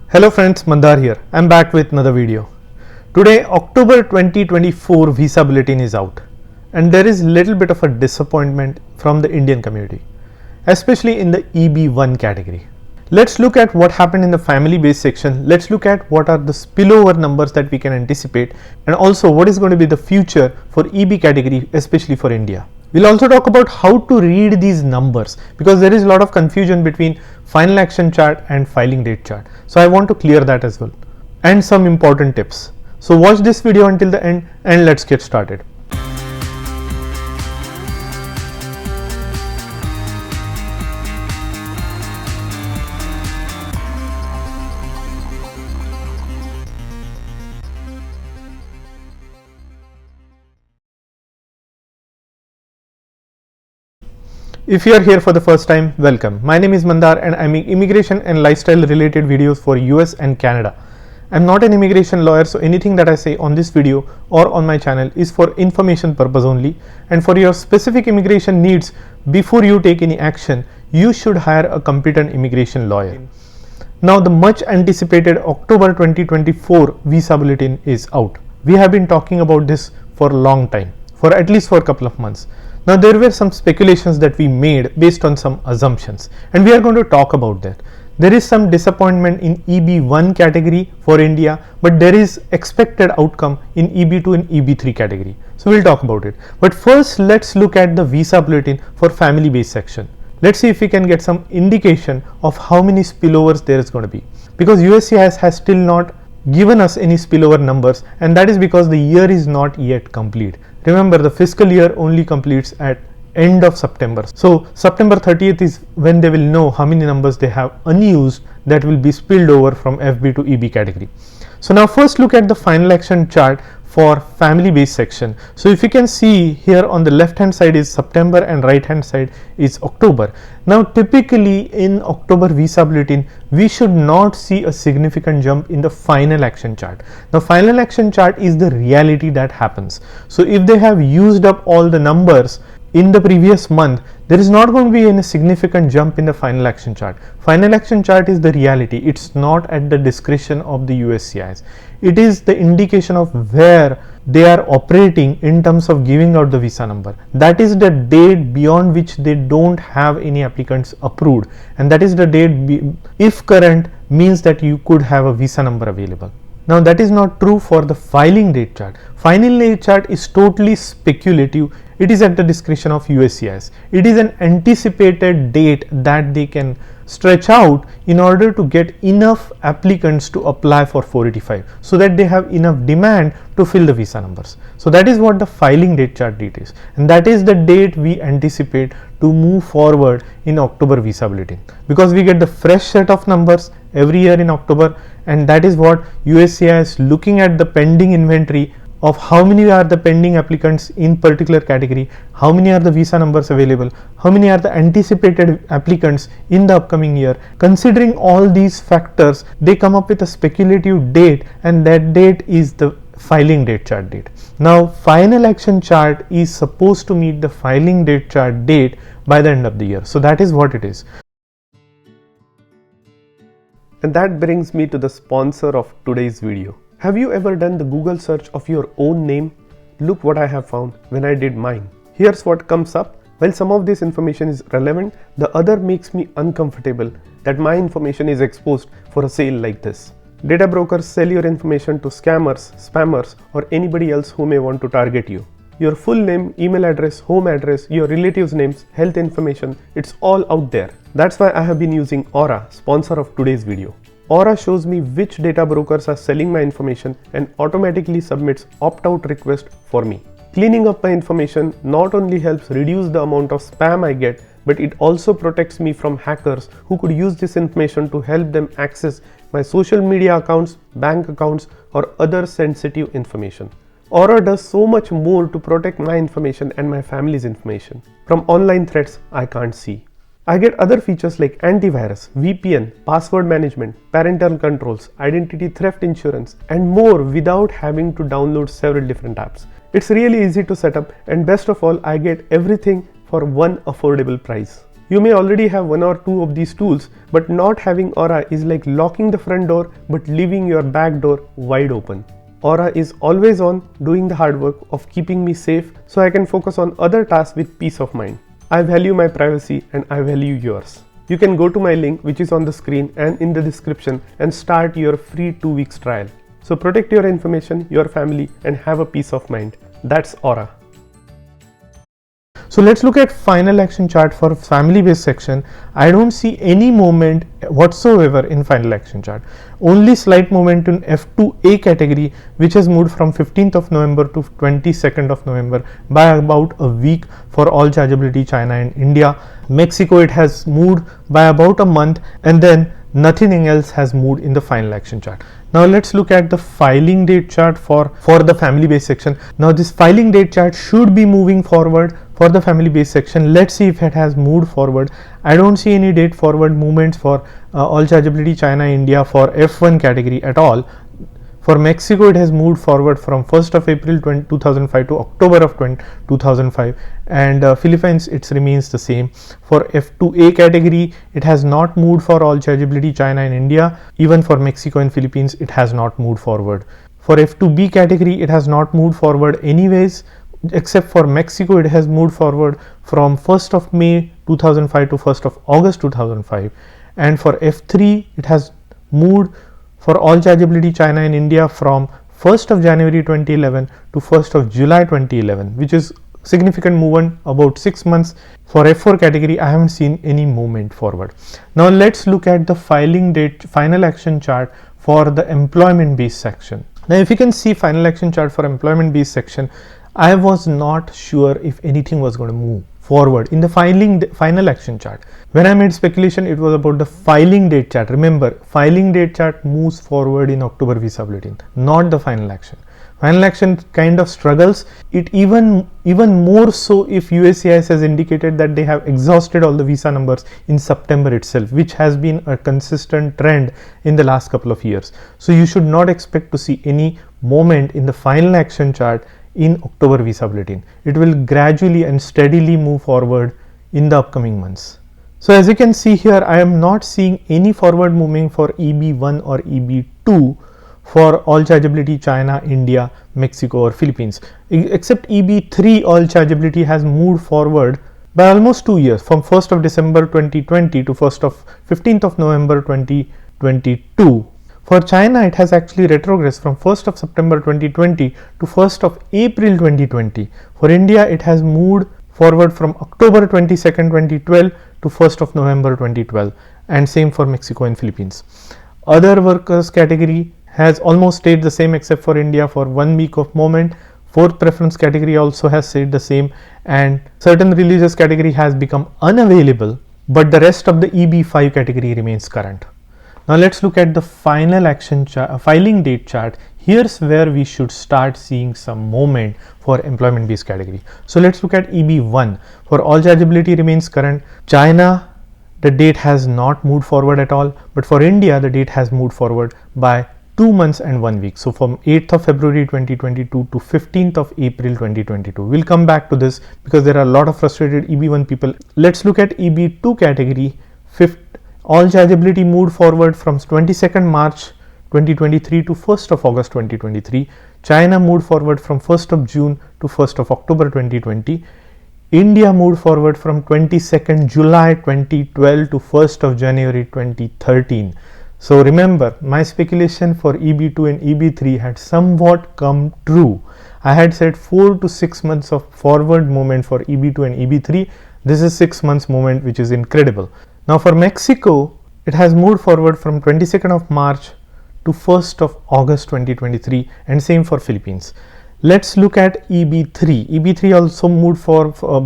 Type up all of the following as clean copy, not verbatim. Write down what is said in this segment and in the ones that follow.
Hello friends, Mandar here. I'm back with another video. Today, October 2024 Visa Bulletin is out, and there is little bit of a disappointment from the Indian community, especially in the EB1 category. Let's look at what happened in the family based section. Let's look at what are the spillover numbers that we can anticipate, and also what is going to be the future for EB category, especially for India. We'll also talk about how to read these numbers because there is a lot of confusion between final action chart and filing date chart. So I want to clear that as well, and some important tips. So watch this video until the end and let's get started. If you are here for the first time, welcome. My name is Mandar and I make immigration and lifestyle related videos for US and Canada. I'm not an immigration lawyer, so anything that I say on this video or on my channel is for information purpose only, and for your specific immigration needs. Before you take any action, you should hire a competent immigration lawyer. Now the much anticipated October 2024 Visa Bulletin is out. We have been talking about this for a long time, for at least for a couple of months. Now there were some speculations that we made based on some assumptions, and we are going to talk about that. There is some disappointment in EB1 category for India, but there is expected outcome in EB2 and EB3 category. So we'll talk about it. But first let's look at the Visa Bulletin for family based section. Let's see if we can get some indication of how many spillovers there is going to be, because USCIS has still not given us any spillover numbers, and that is because the year is not yet complete. Remember, the fiscal year only completes at end of September. So September 30th is when they will know how many numbers they have unused that will be spilled over from FB to EB category. So now first look at the final action chart for family based section. So if you can see here on the left hand side is September and right hand side is October. Now typically in October Visa Bulletin we should not see a significant jump in the final action chart. The final action chart is the reality that happens. So if they have used up all the numbers in the previous month, there is not going to be any significant jump in the final action chart. Final action chart is the reality. It's not at the discretion of the USCIS. It is the indication of where they are operating in terms of giving out the visa number. That is the date beyond which they don't have any applicants approved, and that is the date if current means that you could have a visa number available. Now that is not true for the filing date chart. Filing date chart is totally speculative. It is at the discretion of USCIS. It is an anticipated date that they can stretch out in order to get enough applicants to apply for 485, so that they have enough demand to fill the visa numbers. So that is what the filing date chart date is, and that is the date we anticipate to move forward in October Visa Bulletin, because we get the fresh set of numbers every year in October, and that is what USCIS is looking at the pending inventory of how many are the pending applicants in particular category, how many are the visa numbers available, how many are the anticipated applicants in the upcoming year. Considering all these factors, they come up with a speculative date, and that date is the filing date chart date. Now final action chart is supposed to meet the filing date chart date by the end of the year. So that is what it is. And that brings me to the sponsor of today's video. Have you ever done the Google search of your own name? Look what I have found when I did mine. Here's what comes up. While some of this information is relevant, the other makes me uncomfortable that my information is exposed for a sale like this. Data brokers sell your information to scammers, spammers, or anybody else who may want to target you. Your full name, email address, home address, your relatives' names, health information, it's all out there. That's why I have been using Aura, sponsor of today's video. Aura shows me which data brokers are selling my information and automatically submits opt-out request for me. Cleaning up my information not only helps reduce the amount of spam I get, but it also protects me from hackers who could use this information to help them access my social media accounts, bank accounts, or other sensitive information. Aura does so much more to protect my information and my family's information from online threats I can't see. I get other features like antivirus, VPN, password management, parental controls, identity theft insurance, and more without having to download several different apps. It's really easy to set up, and best of all, I get everything for one affordable price. You may already have one or two of these tools, but not having Aura is like locking the front door but leaving your back door wide open. Aura is always on, doing the hard work of keeping me safe so I can focus on other tasks with peace of mind. I value my privacy and I value yours. You can go to my link which is on the screen and in the description and start your free 2 weeks trial. So protect your information, your family, and have a peace of mind. That's Aura. So let's look at final action chart for family based section. I don't see any movement whatsoever in final action chart. Only slight movement in F2A category, which has moved from 15th of November to 22nd of November by about a week for all chargeability China and India. Mexico, it has moved by about a month, and then nothing else has moved in the final action chart. Now let's look at the filing date chart for the family based section. Now this filing date chart should be moving forward for the family based section. Let's see if it has moved forward. I don't see any date forward movements for all chargeability China India for F1 category at all. For Mexico, it has moved forward from 1st of April 2005 to October of 2005, and Philippines, it remains the same. For F2A category, it has not moved for all chargeability China and India. Even for Mexico and Philippines, it has not moved forward. For F2B category, it has not moved forward anyways, except for Mexico. It has moved forward from 1st of May 2005 to 1st of August 2005, and for F3, it has moved for all chargeability China and India from 1st of January 2011 to 1st of July 2011, which is significant movement, about 6 months. For F4 category, I haven't seen any movement forward. Now let's look at the filing date final action chart for the employment based section. Now if you can see final action chart for employment based section, I was not sure if anything was going to move forward in the final action chart. When I made speculation, it was about the filing date chart. Remember, filing date chart moves forward in October Visa Bulletin, not the final action. Final action kind of struggles. It even more so if USCIS has indicated that they have exhausted all the visa numbers in September itself, which has been a consistent trend in the last couple of years. So you should not expect to see any moment in the final action chart in October Visa Bulletin. It will gradually and steadily move forward in the upcoming months. So as you can see here, I am not seeing any forward moving for EB1 or EB2 for all chargeability China, India, Mexico or Philippines, except EB3 all chargeability has moved forward by almost 2 years, from 1st of December 2020 to 15th of November 2022. For China, it has actually retrogressed from 1st of September 2020 to 1st of April 2020. For India, it has moved forward from October 22nd, 2012 to 1st of November 2012, and same for Mexico and Philippines. Other workers category has almost stayed the same except for India for 1 week of movement. Fourth preference category also has stayed the same, and certain religious category has become unavailable, but the rest of the EB5 category remains current. Now let's look at the final action chart, filing date chart. Here's where we should start seeing some movement for employment based category. So let's look at EB1. For all chargeability remains current. China, the date has not moved forward at all, but for India, the date has moved forward by 2 months and 1 week. So from 8th of February 2022 to 15th of April 2022. We'll come back to this because there are a lot of frustrated EB1 people. Let's look at EB2 category. All chargeability moved forward from 22nd March 2023 to 1st of August 2023. China moved forward from 1st of June to 1st of October 2020. India moved forward from 22nd July 2012 to 1st of January 2013. So remember, my speculation for EB2 and EB3 had somewhat come true. I had said 4 to 6 months of forward movement for EB2 and EB3. This is 6 months movement, which is incredible. Now for Mexico, it has moved forward from 22nd of March to 1st of August 2023, and same for Philippines. Let's look at EB3. EB3 also moved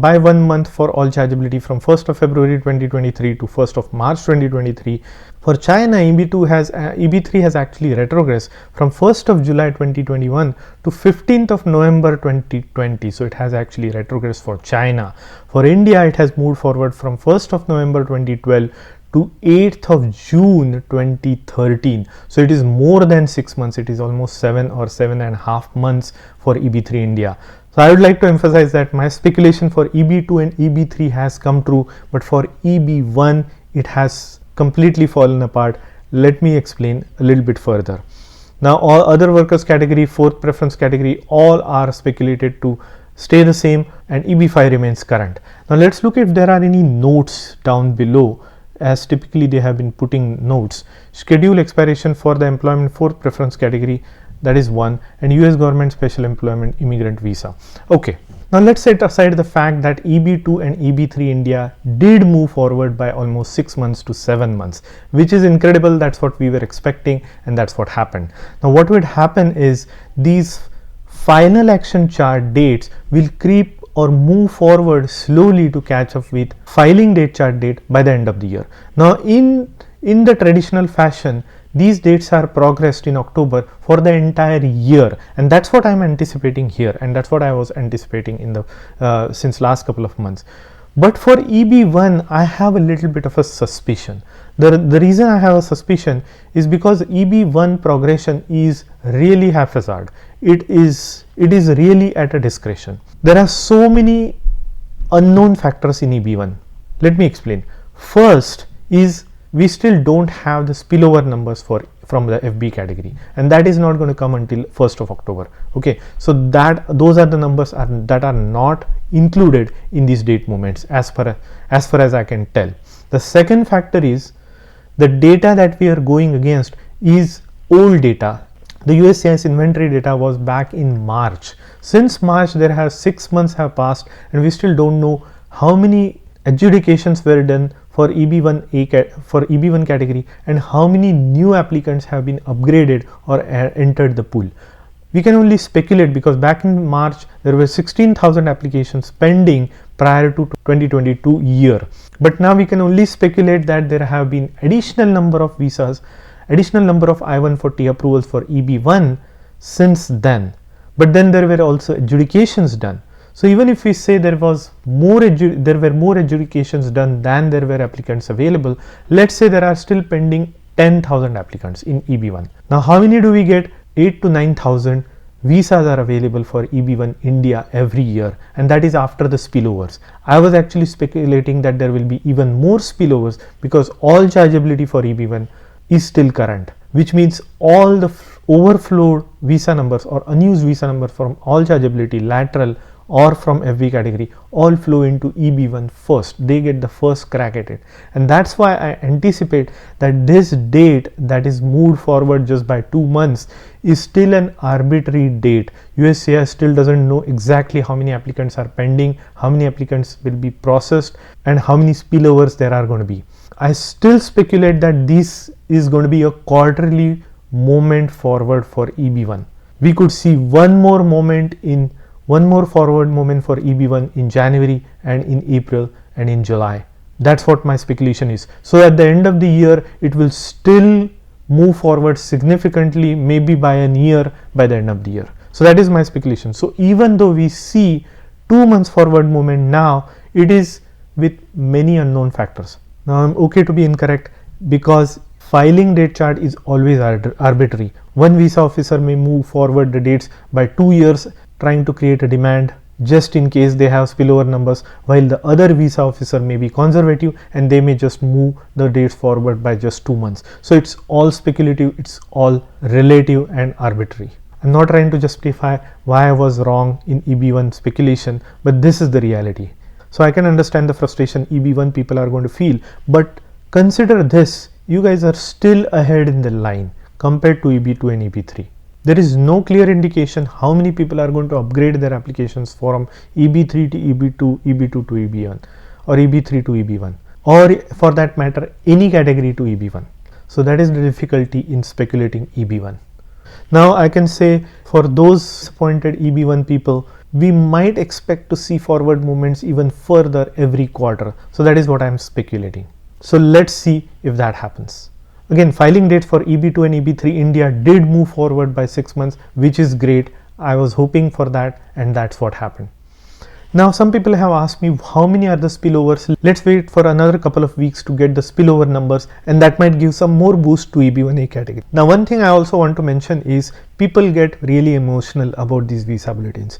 by 1 month for all chargeability from 1st of February 2023 to 1st of March 2023. For China, EB3 has actually retrogressed from 1st of July 2021 to 15th of November 2020. So it has actually retrogressed for China. For India, it has moved forward from 1st of November 2012 to 8th of June 2013. So it is more than 6 months. It is almost 7 or 7.5 months for EB3 India. So I would like to emphasize that my speculation for EB2 and EB3 has come true, but for EB1 it has completely fallen apart. Let me explain a little bit further. Now all other workers category, fourth preference category, all are speculated to stay the same, and EB5 remains current. Now let's look if there are any notes down below, as typically they have been putting notes. Schedule expiration for the employment fourth preference category, that is 1, and US government special employment immigrant visa. Okay, now let's set aside the fact that EB2 and EB3 India did move forward by almost 6 months to 7 months, which is incredible. That's what we were expecting, and that's what happened. Now what would happen is these final action chart dates will creep or move forward slowly to catch up with filing date chart date by the end of the year. Now in the traditional fashion, these dates are progressed in October for the entire year, and that's what I'm anticipating here, and that's what I was anticipating in the since last couple of months. But for EB1 I have a little bit of a suspicion. The reason I have a suspicion is because EB1 progression is really haphazard. It is really at a discretion. There are so many unknown factors in EB1. Let me explain. First is we still don't have the spillover numbers from the FB category, and that is not going to come until 1st of October. Okay, so those are the numbers that are not included in these date movements as far as I can tell. The second factor is the data that we are going against is old data. The USCIS inventory data was back in March. Since March there have 6 months have passed, and we still don't know how many adjudications were done for EB1 category and how many new applicants have been upgraded or entered the pool. We can only speculate because back in March there were 16,000 applications pending prior to 2022 year, but now we can only speculate that there have been additional number of visas, additional number of I-140 approvals for EB1 since then, but then there were also adjudications done. So even if we say there were more adjudications done than there were applicants available, let's say there are still pending 10,000 applicants in EB1. Now how many do we get? 8 to 9,000 visas are available for EB1 India every year, and that is after the spillovers. I was actually speculating that there will be even more spillovers because all chargeability for EB1 is still current, which means all the overflowed visa numbers or unused visa numbers from all chargeability, lateral or from FB category all flow into EB1 first. They get the first crack at it, and that's why I anticipate that this date that is moved forward just by 2 months is still an arbitrary date. USCIS still doesn't know exactly how many applicants are pending, how many applicants will be processed, and how many spillovers there are going to be. I still speculate that this is going to be a quarterly moment forward for EB1. We could see one more forward moment for EB1 in January and in April and in July. That's what my speculation is. So at the end of the year, it will still move forward significantly, maybe by a year by the end of the year. So that is my speculation. So even though we see 2 months forward movement now, it is with many unknown factors. Now I'm okay to be incorrect because filing date chart is always arbitrary. One visa officer may move forward the dates by 2 years trying to create a demand just in case they have spillover numbers, while the other visa officer may be conservative and they may just move the dates forward by just 2 months. So it's all speculative, it's all relative and arbitrary. I'm not trying to justify why I was wrong in EB1 speculation, but this is the reality. So I can understand the frustration EB1 people are going to feel, but consider this, you guys are still ahead in the line compared to EB2 and EB3. There is no clear indication how many people are going to upgrade their applications from EB3 to EB2, EB2 to EB1, or EB3 to EB1, or for that matter any category to EB1. So that is the difficulty in speculating EB1. Now I can say for those disappointed EB1 people, we might expect to see forward movements even further every quarter. So that is what I am speculating. So let's see if that happens. Again, filing dates for EB2 and EB3 India did move forward by 6 months, which is great. I was hoping for that, and that's what happened. Now some people have asked me how many are the spillovers. Let's wait for another couple of weeks to get the spillover numbers, and that might give some more boost to EB1A category. Now one thing I also want to mention is people get really emotional about these visa bulletins.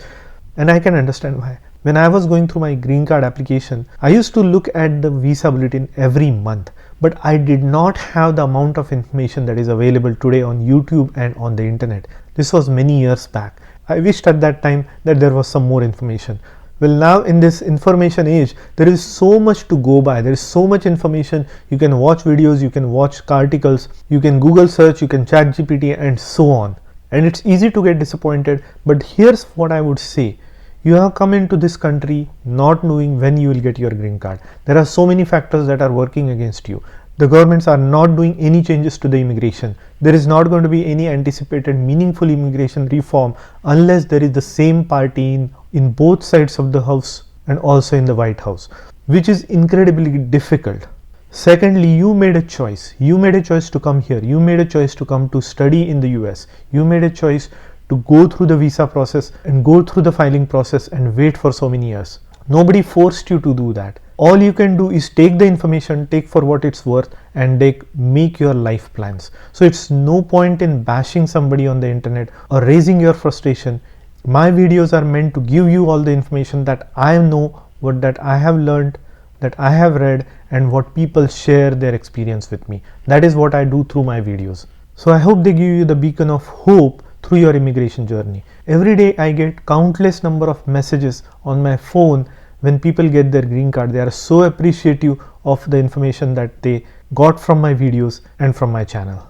and I can understand why. When I was going through my green card application, I used to look at the Visa Bulletin every month, but I did not have the amount of information that is available today on YouTube and on the internet. This was many years back. I wished at that time that there was some more information. Well, now in this information age, there is so much to go by. There is so much information. You can watch videos, you can watch articles, you can Google search, you can chat GPT, and so on. And it's easy to get disappointed, but here's what I would say. You have come into this country not knowing when you will get your green card. There are so many factors that are working against you. The governments are not doing any changes to the immigration. There is not going to be any anticipated meaningful immigration reform unless there is the same party in both sides of the house and also in the White House, which is incredibly difficult. Secondly, you made a choice. You made a choice to come here. You made a choice to come to study in the US. You made a choice to go through the visa process and go through the filing process and wait for so many years. Nobody forced you to do that. All you can do is take the information, take for what it's worth, and make your life plans. So it's no point in bashing somebody on the internet or raising your frustration. My videos are meant to give you all the information that I know, that I have learned, that I have read, and what people share their experience with me. That is what I do through my videos. So I hope they give you the beacon of hope through your immigration journey. Every day I get countless number of messages on my phone when people get their green card. They are so appreciative of the information that they got from my videos and from my channel.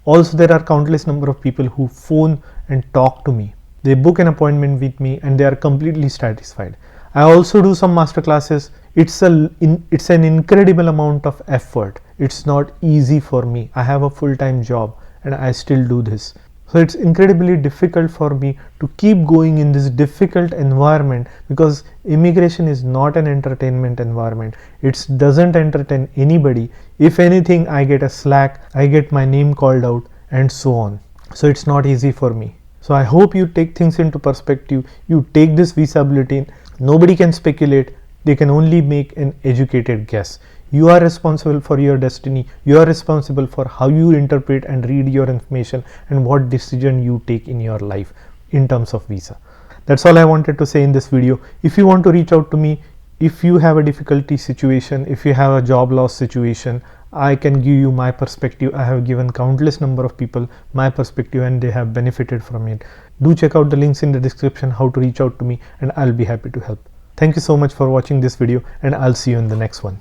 Also, there are countless number of people who phone and talk to me. They book an appointment with me and they are completely satisfied. I also do some master classes. It's an incredible amount of effort. It's not easy for me. I have a full-time job and I still do this. So it's incredibly difficult for me to keep going in this difficult environment because immigration is not an entertainment environment. It doesn't entertain anybody. If anything, I get a slack, I get my name called out, and so on. So it's not easy for me. So I hope you take things into perspective. You take this Visa Bulletin. Nobody can speculate. They can only make an educated guess. You are responsible for your destiny. You are responsible for how you interpret and read your information and what decision you take in your life in terms of visa. That's all I wanted to say in this video. If you want to reach out to me, if you have a difficulty situation, if you have a job loss situation, I can give you my perspective. I have given countless number of people my perspective and they have benefited from it. Do check out the links in the description how to reach out to me and I'll be happy to help. Thank you so much for watching this video and I'll see you in the next one.